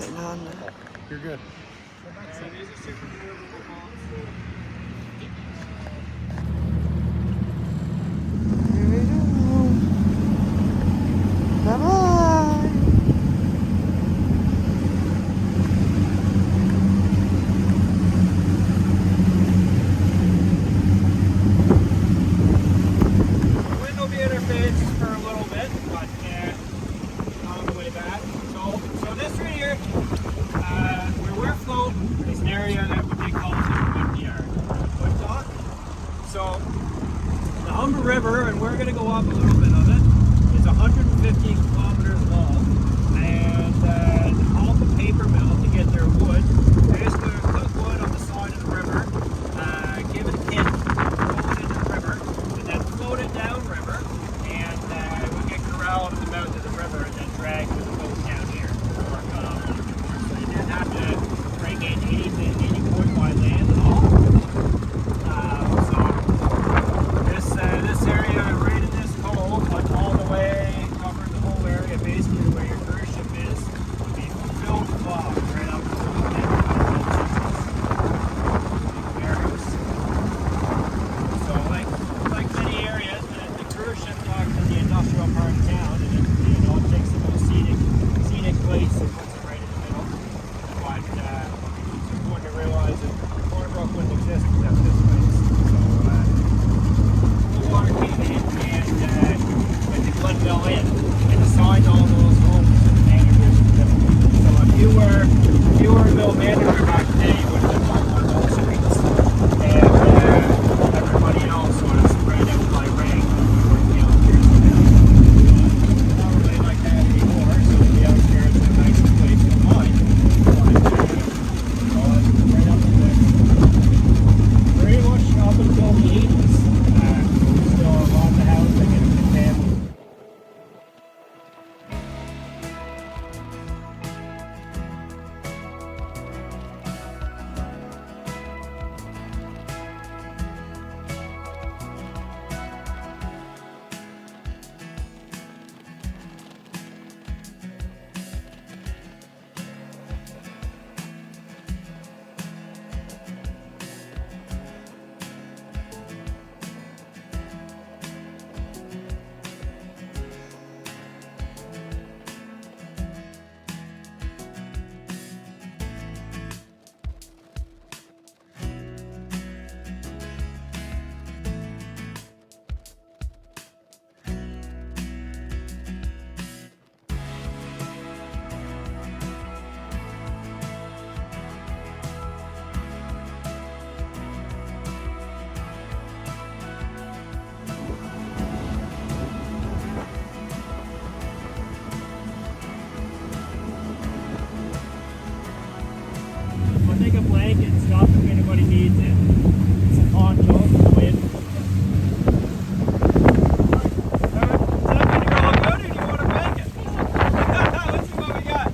getting on there. Oh, you're good. Here we go. Bye-bye. Wind will be interfaced for a little bit, but on the way back. So this right here, where we're floating, is an area that they call the wind yard, wind dock. So the Humber River, and we're going to go up a little bit of it, is 150 kilometers long, and all the paper mill to get their wood, they're just going to put wood on the side of the river, give it a kick, throw it into the river, and then float it downriver, and we'll get corralled at the mouth of the river, and then drag with the boat down here. So you didn't have to bring in any wood by land at all. This area right in this cove, like all the way, covering the whole area, basically where your cruise ship is, will be filled with fog right up to the warehouse. So like many areas, the cruise ship docks in the industrial part of town, and it takes the most scenic place and puts it right in the middle. But it's important to realize that Brook wouldn't exist without this place. Water came in and with the flood fell in and assigned all those homes to the managers. So if you were a mill manager back then, you would have been on those streets, and everybody else sort of spread out by rank. Not really like that anymore. So the outskirts are a nice place to find. But right up to this, pretty much up until the 80s. Still a lot of housing and family. I'll take a blanket and stuff if anybody needs it. Some ponchos for the wind. Is that going to go all good, or do you want a blanket? Let's see what we got.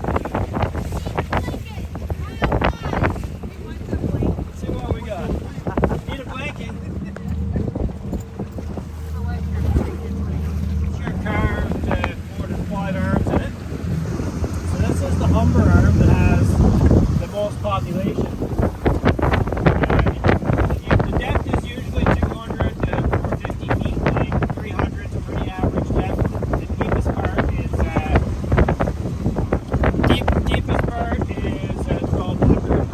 Let's see what we got. Need a blanket. Sure carved 4 to 5 arms in it. So this is the Humber arm that has the most population. The depth is usually 200 to 450 feet, like 300 is a pretty average depth. The deepest part is 1200,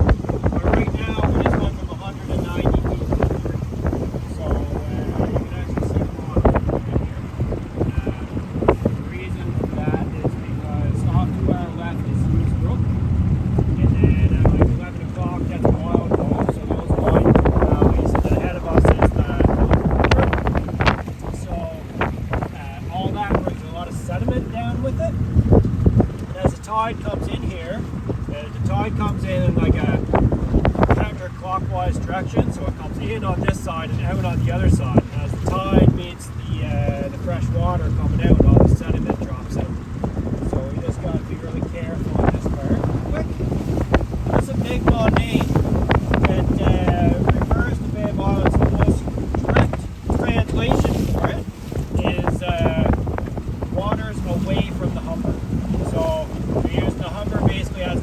but right now we just went from 190 feet to 100. So you can actually see the bottom right here. The reason for that is because off to our left is Brook. And then at like 11 o'clock, that's Waterfall. So those wide valleys. And then ahead of us is the river. So all that brings a lot of sediment down with it. And as the tide comes in here, the tide comes in like a counterclockwise direction. So it comes in on this side and out on the other side. And as the tide meets the fresh water coming out, all the sediment drops out. So we just got to be really careful on this part. That's a big name that refers to Bay of Islands. The most direct translation for it is waters away from the Humber. So we use the Humber basically as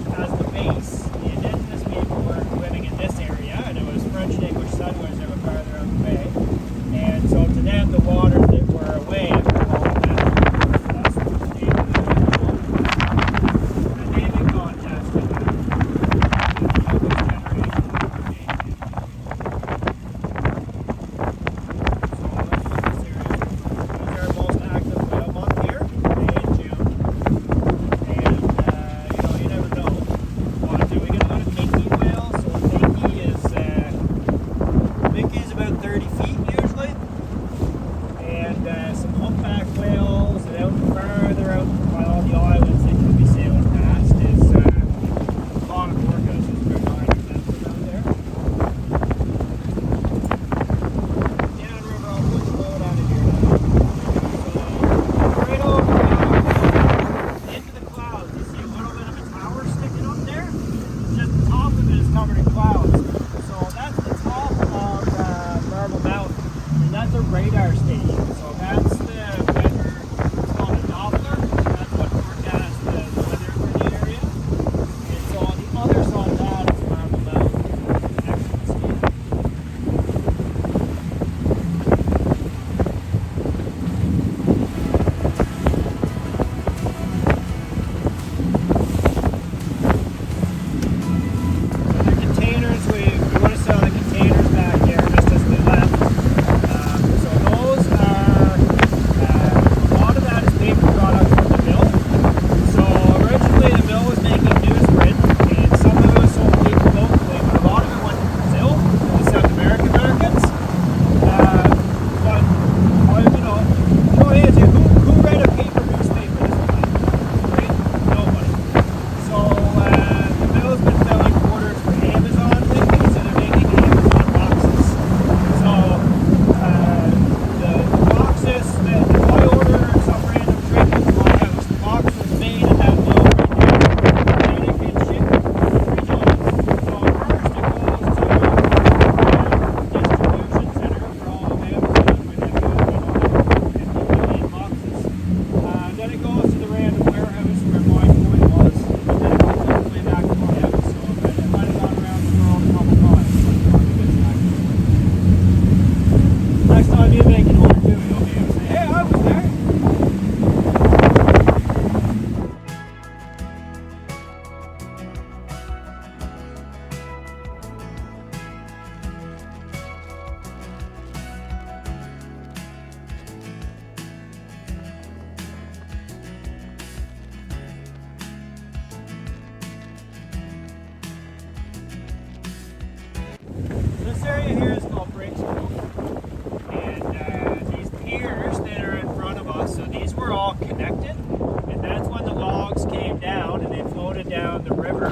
logs came down and they floated down the river,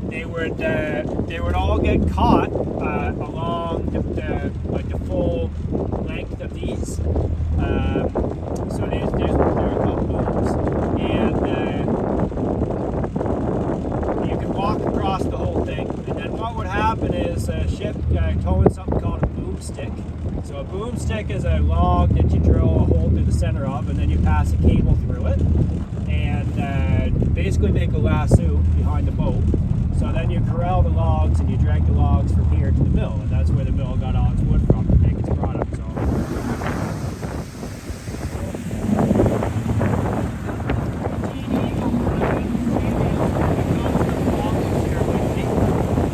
they would all get caught along the full length of these. So they're called booms, and you can walk across the whole thing. And then what would happen is a ship towing something called a boomstick. So a boomstick is a log that you drill a hole through the center of, and then you pass a cable through it, and basically make a lasso behind the boat. So then you corral the logs and you drag the logs from here to the mill, and that's where the mill got all its wood from to make its product. So.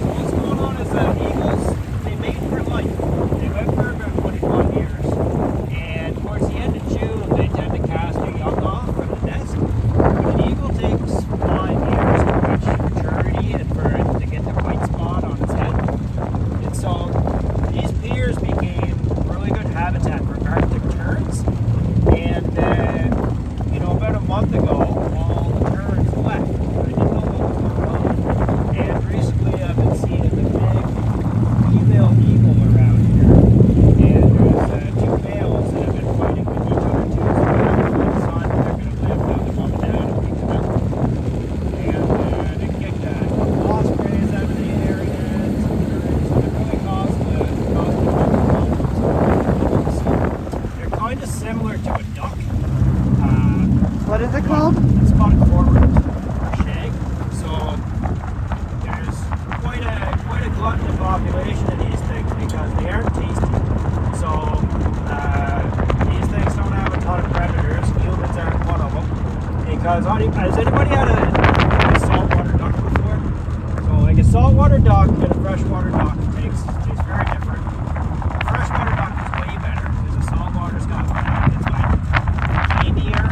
What's going on is that eagles, they mate for life. They live for about 25 years, and towards the end of June, they tend to cast their young off from the nest. But an eagle takes 5 years to reach maturity and for it to get the white spot on its head. And so these piers became really good habitat for Arctic terns. And about a month ago, all the terns left. I didn't know what was going on. And recently, I've been seeing a big female eagle around here. And there's two males that have been fighting with each other too. So they're deciding they're going to live with the mom and dad and pick them out. And they kicked ospreys out of the area. So they're really causing they're kind of similar to a duck. What is it called? It's called a cormorant or shag. So there's quite a glutton population of these things because they aren't tasty. So these things don't have a ton of predators. Humans aren't one of them. Because has anybody had a saltwater duck before? So like a saltwater duck and a freshwater duck tastes very different. A freshwater duck is way better because the saltwater's got it's like gammier.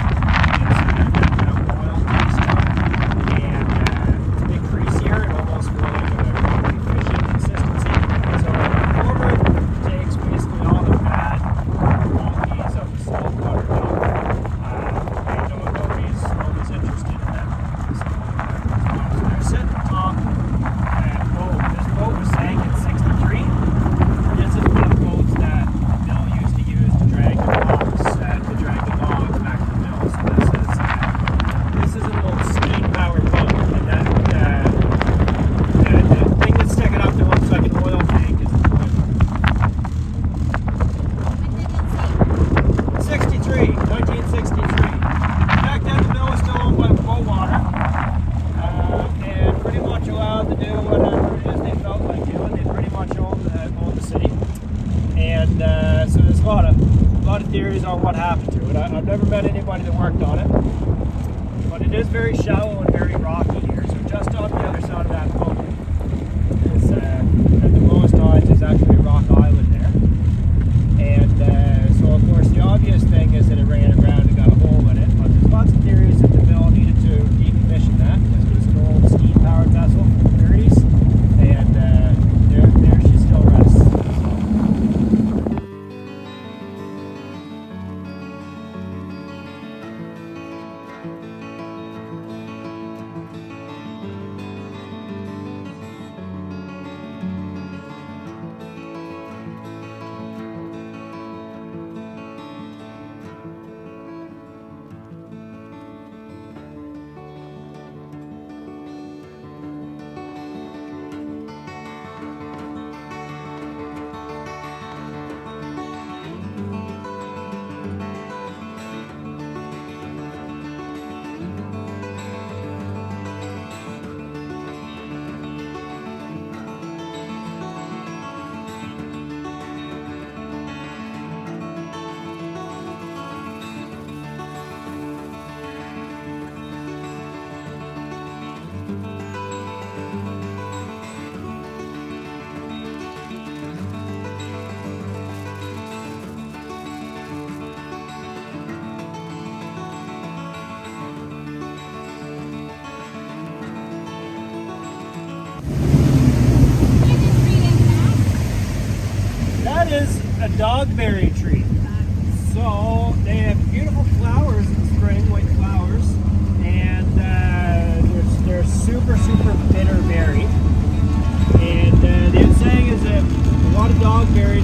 So there's a lot of theories on what happened to it. I've never met anybody that worked on it, but it is very shallow and very rocky here. So just on the other side of that boat is at the lowest tides is actually a rock island there. And so of course the obvious thing is that it ran aground and got a hole in it. But there's lots of theories that the mill needed to decommission that because it was an old steam-powered vessel from the 30s, and there she still rests. That is a dogberry tree. So they have beautiful flowers in the spring, white flowers, and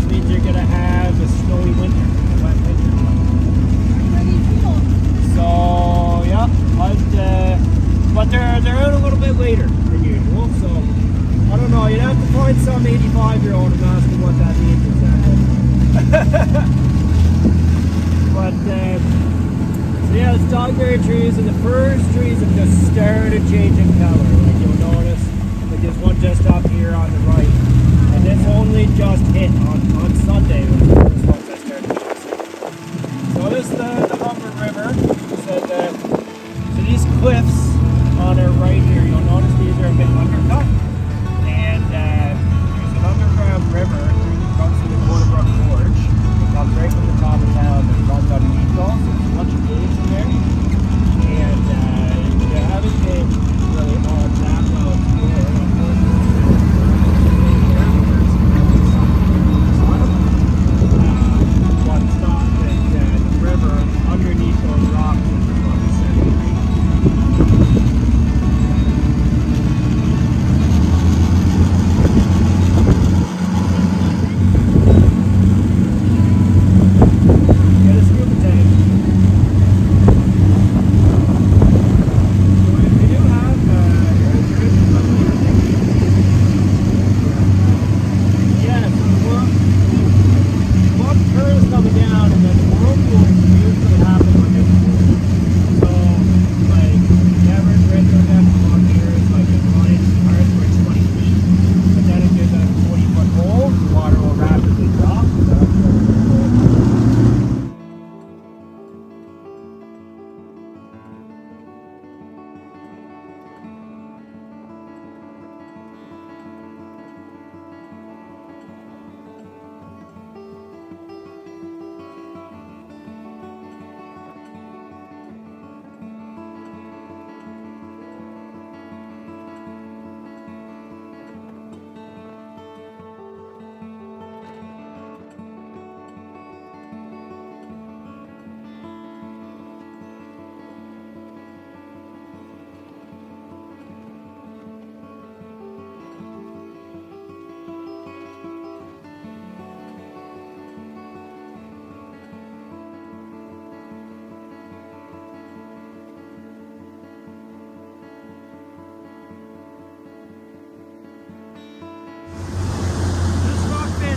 which means you're going to have a snowy winter, a wet winter. So, yeah, but they're out a little bit later than usual, so I don't know, you'd have to find some 85-year-old and ask them what that means exactly. But, so yeah, it's dogberry trees, and the first trees have just started changing color. Like you'll notice, like there's one just up here on the right, and this only just hit on Sunday when the first ones I started noticing. So this is the Humber River. So these cliffs on our right here, you'll notice these are a bit undercut, and there's an underground river that runs through the Brook Gorge. It comes right from the top of town and runs underneath those. There's a bunch of caves in there, and you haven't been really on that well explored. But it's not that the river underneath those rocks is about 7 feet. Get a scuba tank. So if you do have yeah, so the current is coming down, and then the whirlpool usually happen when there's a pool. So, like, the average regular depth along here is like a 20 cars where it's 20 feet. But then if there's a 40-foot hole, the water will rapidly drop. So that's really cool.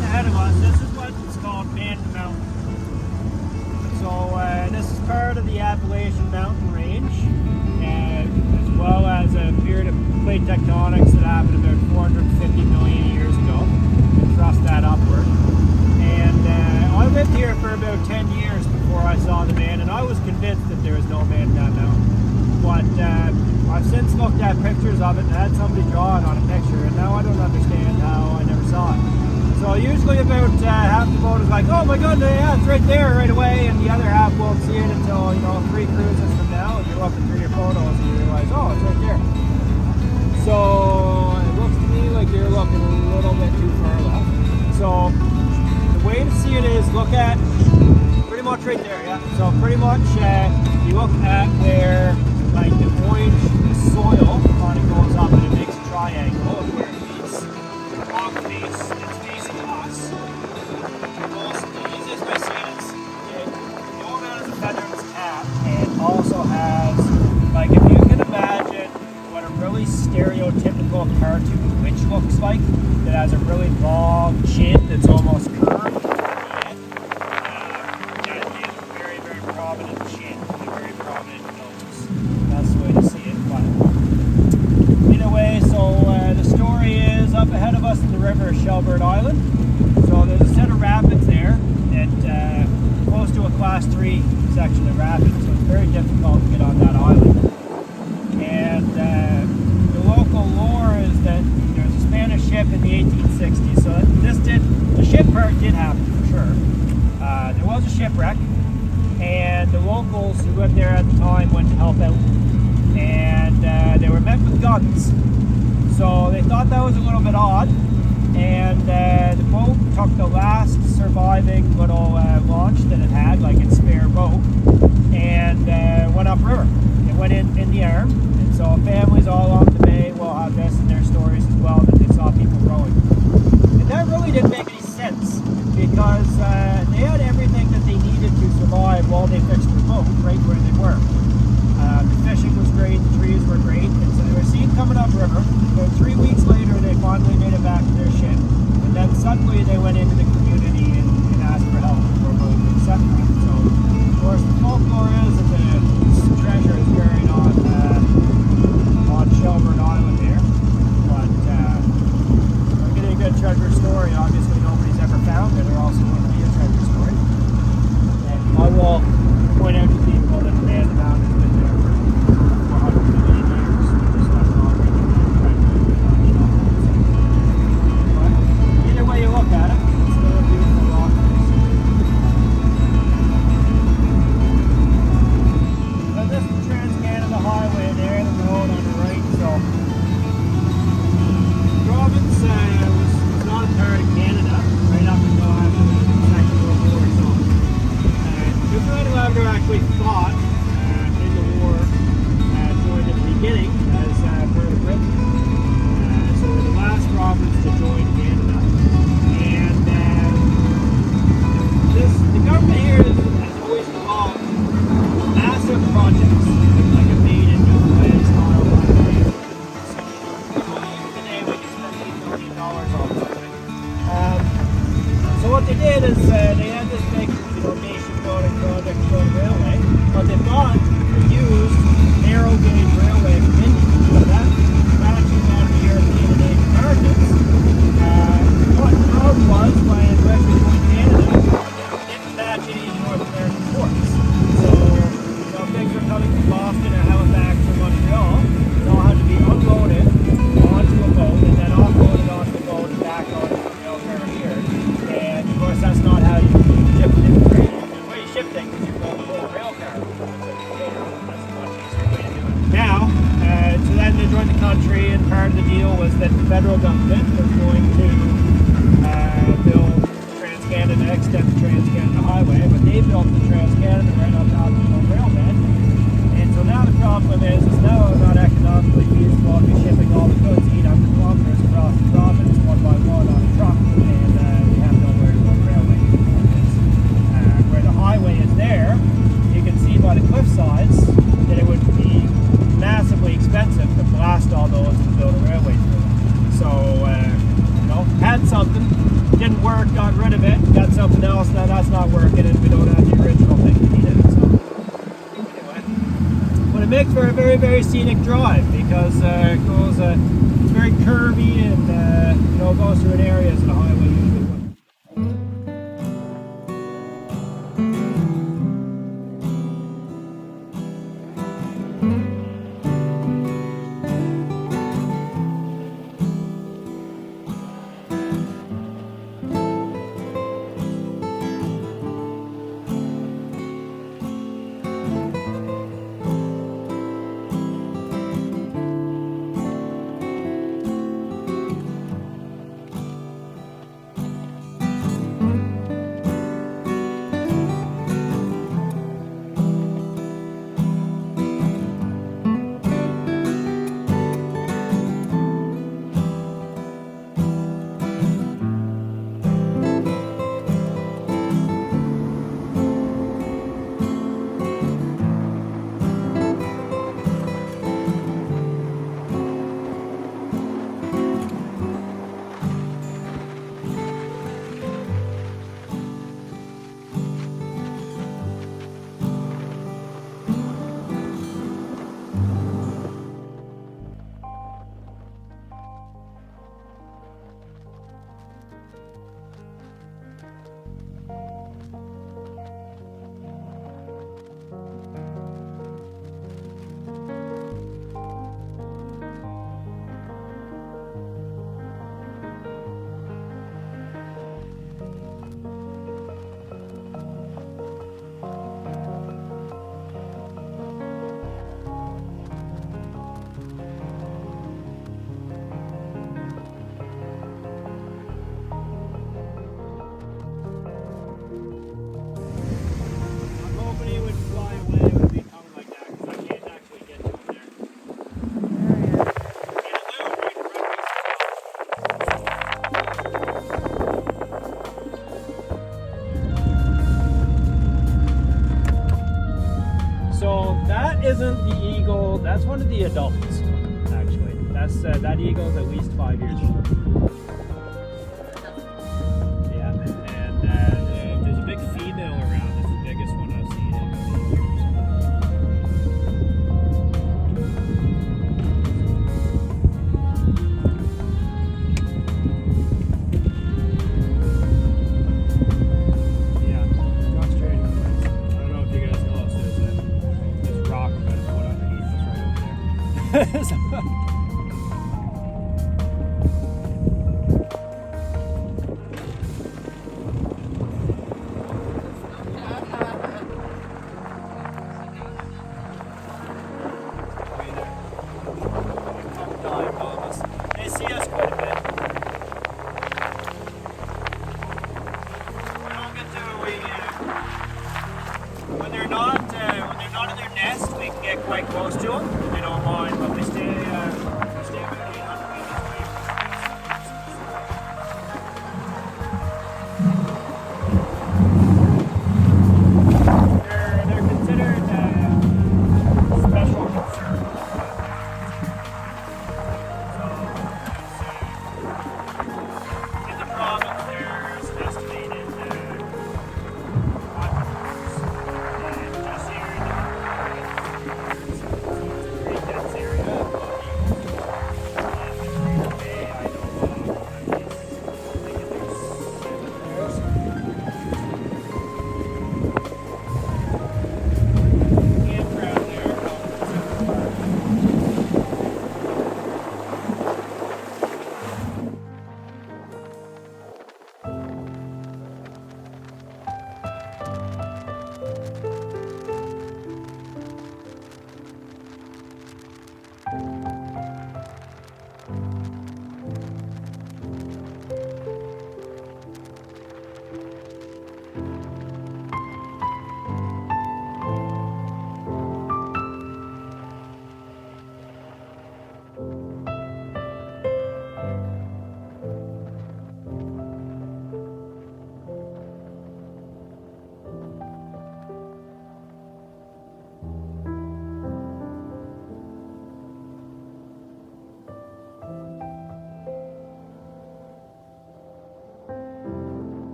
Ahead of us, this is what's called Man Mountain. So this is part of the Appalachian Mountain Range, and as well as a period of plate tectonics that happened about 450 million years ago to thrust that upward. And I lived here for about 10 years before I saw the man, and I was convinced that there was no man in that mountain. But I've since looked at pictures of it and had somebody draw it on a picture, and now I don't understand how I never saw it. So usually about half the boat is like, oh my goodness, yeah, it's right there right away, and the other half won't see it until, 3 cruises from now, and you're looking through your photos and you realize, oh, it's right there. So it looks to me like you're looking a little bit too far left. So the way to see it is look at pretty much right there, yeah. So pretty much you look at where like the orange soil kind of goes up and it makes a triangle of where it meets the rock face that's facing us. Also, the easiest way to see it is the old man has a feather in his cap, and also has, like, if you can imagine what a really stereotypical cartoon witch looks like, that has a really long chin that's almost curved. That is a very, very prominent chin and a very prominent nose. That's the way to see it. But either way, so the story is up ahead of us in the river is Shelburne Island. So there's a set of rapids there that close to a class 3 section of rapids, so it's very difficult to get on that island. And the local lore is that there was a Spanish ship in the 1860s, so the ship part did happen for sure. There was a shipwreck, and the locals who lived there at the time went to help out, and they were met with guns. So they thought that was a little bit odd, and the boat took the last surviving little launch that it had, like its spare boat, and went upriver. It went in the arm, and so families all along the bay will have this in their stories as well, that they saw people rowing. And that really didn't make any sense, country, and part of the deal was that the federal government was going to build Trans-Canada, extend the Trans-Canada Highway, but they built the Trans-Canada right on top of the railbed. And so now the problem is now not economically feasible to be shipping all the goods 800 kilometers across the province one by one on a truck, and we have nowhere to put railway. Where the highway is there, you can see by the cliff sides that it would be massively expensive to blast all those and build a railway through. So, had something, didn't work, got rid of it, got something else, now that's not working, and we don't have the original thing we needed. So, anyway. But it makes for a very, very scenic drive because it goes, it's very curvy and, it goes through an area as the highway usually would. Isn't the eagle, that's one of the adults, actually. That eagle's at least 5 years old. Yeah, and there's a big female around. It's the biggest one I've seen in 8 years. Yeah, concentrating on this. I don't know if you guys know this, there's rock I'm going to put underneath us right over there. So, they see us quite a bit. We don't get to, when they're not in their nest, we can get quite close to them. They don't mind, but they stay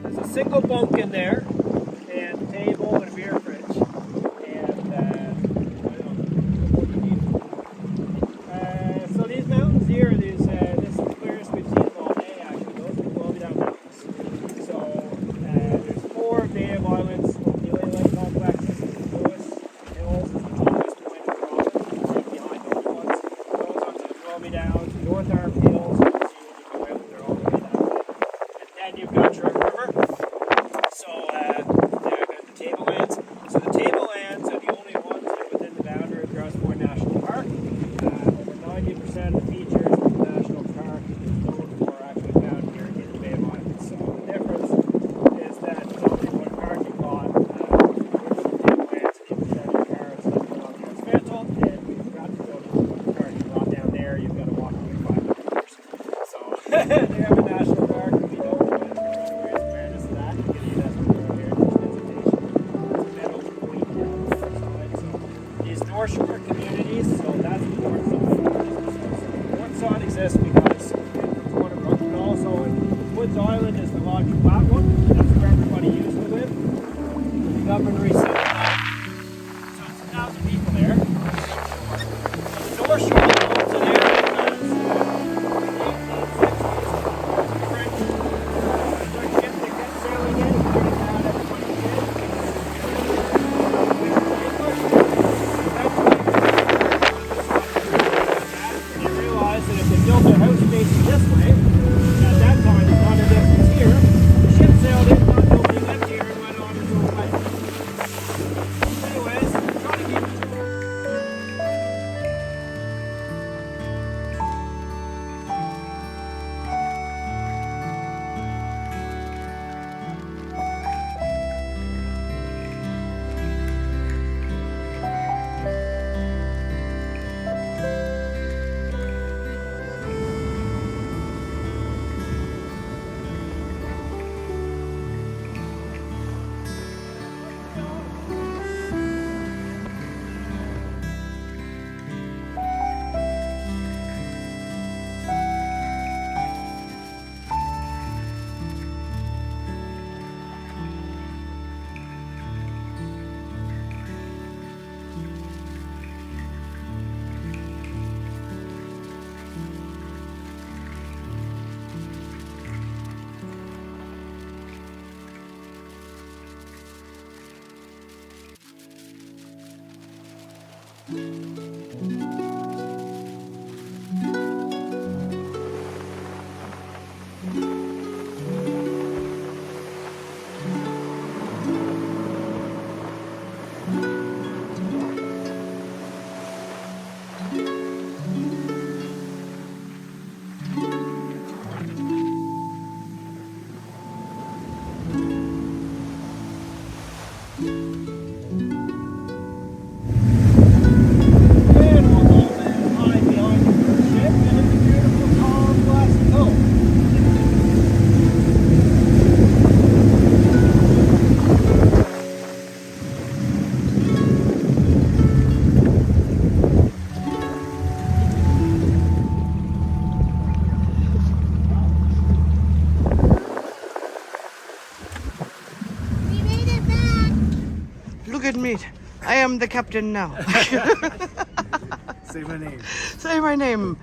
There's a single bunk in there, and a table and a beer fridge. And so these mountains here, this is the clearest we've seen them all day. Actually, those are all down mountains. So there's 4 Bay of Islands. The Lake complex is the lowest. Hills is the tallest point of the province, right behind those ones. Goes up to the Dromie Downs, the North Arm Hills. You can see when you go out there all the way that way. And then you've got Brook River. So there I've got the tablelands. So the tablelands are the only ones that are within the boundary of Grouse National Park. Over 90% of the features of the national park is known for actually found here in the Bay of Islands. So the difference is that it's only one parking lot with the tablelands, and you can set your cars like on the asphalt, and we forgot to go to the parking lot down there. You've got to walk away 5 meters. So they have a national park, and we don't want to raise awareness of that. You can that's what we're here, visitation. There's a meadow point here on the north side. So these North Shore communities, so that's the north side. The north side exists because it's one of Brook, but also Woods Island is the large flat one. That's where everybody used to live. The government reset that. So it's 1,000 people there. The North Shore belongs to there because in the 1860s, the French ship that kept sailing in, pointed out everybody did. And they realized that if they built their house facing this way, at that time, the Congress was here, the ship sailed in, thought nobody lived here, and went on its own way. Anyways, trying to keep it good meat. I am the captain now. Say my name. Say my name.